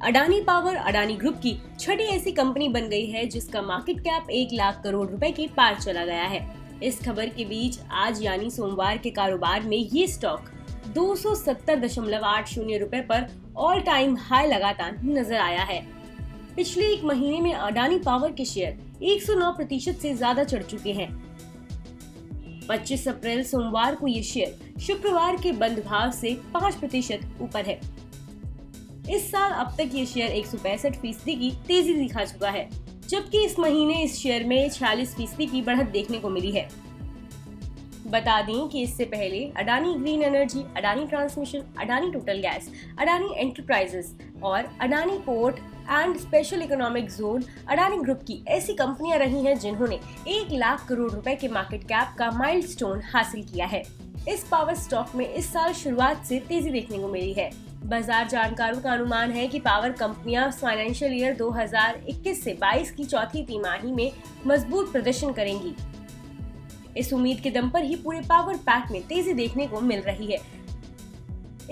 Adani power Adani group की छठी ऐसी company बन गई है जिसका मार्केट कैप 1 लाख करोड़ रुपए के पार चला गया है। इस खबर के बीच आज यानी सोमवार के कारोबार में ये स्टॉक 270.80 रुपए पर ऑल टाइम हाई लगातार नजर आया है। पिछले एक महीने में अडानी पावर के शेयर 109% से ज्यादा चढ़ चुके हैं। 25 अप्रैल सोमवार को ये शेयर शुक्रवार के बंद भाव से 5% ऊपर है। इस साल अब तक ये शेयर 165% की तेजी दिखा चुका है, जबकि इस महीने इस शेयर में 46% की बढ़त देखने को मिली है। बता दें कि इससे पहले Adani green energy, Adani transmission, Adani total gas, Adani enterprises और Adani port and special economic zone Adani group की ऐसी कंपनियां रही हैं जिन्होंने 1 लाख करोड़ रुपए के मार्केट कैप का माइलस्टोन हासिल किया है। इस पावर स्टॉक में इस साल शुरुआत से तेजी देखने को मिली है। बाजार जानकारों का अनुमान है कि पावर कंपनियां फाइनेंशियल ईयर 2021 से 22 की चौथी तिमाही में मजबूत प्रदर्शन करेंगी। इस उम्मीद के दम पर ही पूरे पावर पैक में तेजी देखने को मिल रही है।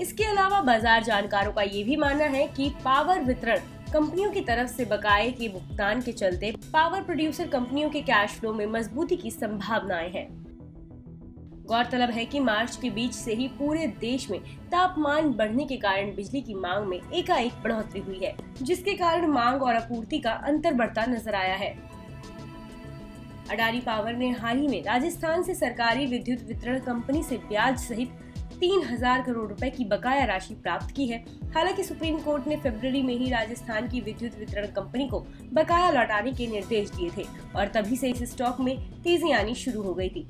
इसके अलावा बाजार जानकारों का ये भी मानना है कि पावर वितरण कंपनियों की तरफ से बकाये के भुगतान के चलते पावर प्रोड्यूसर कंपनियों के कैश फ्लो में मजबूती की संभावनाएं हैं। गौरतलब है कि मार्च के बीच से ही पूरे देश में तापमान बढ़ने के कारण बिजली की मांग में एकाएक बढ़ोतरी हुई है, जिसके कारण मांग और आपूर्ति का अंतर बढ़ता नजर आया है। अडानी पावर ने हाल ही में राजस्थान से सरकारी विद्युत वितरण कंपनी से ब्याज सहित 3000 करोड़ रुपए की बकाया राशि प्राप्त की है। हालांकि सुप्रीम कोर्ट ने फरवरी में ही राजस्थान की विद्युत वितरण कंपनी को बकाया लौटाने के निर्देश दिए थे और तभी से इस स्टॉक में तेजी आनी शुरू हो गई थी।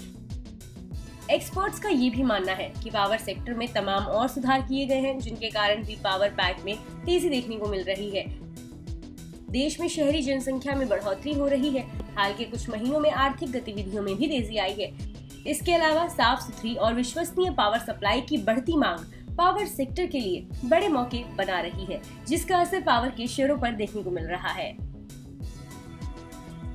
एक्सपर्ट्स का ये भी मानना है कि पावर सेक्टर में तमाम और सुधार किए गए हैं, जिनके कारण भी पावर पैक में तेजी देखने को मिल रही है। देश में शहरी जनसंख्या में बढ़ोतरी हो रही है। हाल के कुछ महीनों में आर्थिक गतिविधियों में भी तेजी आई है। इसके अलावा साफ सुथरी और विश्वसनीय पावर सप्लाई की बढ़ती मांग पावर सेक्टर के लिए बड़े मौके बना रही है, जिसका असर पावर के शेयरों पर देखने को मिल रहा है।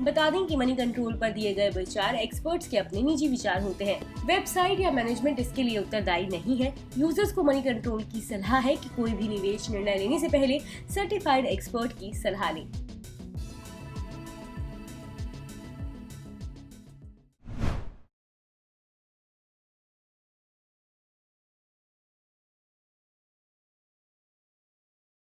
बता दें कि मनी कंट्रोल पर दिए गए विचार एक्सपर्ट्स के अपने निजी विचार होते हैं। वेबसाइट या मैनेजमेंट इसके लिए उत्तरदायी नहीं है। यूजर्स को मनी कंट्रोल की सलाह है कि कोई भी निवेश निर्णय लेने से पहले सर्टिफाइड एक्सपर्ट की सलाह लें।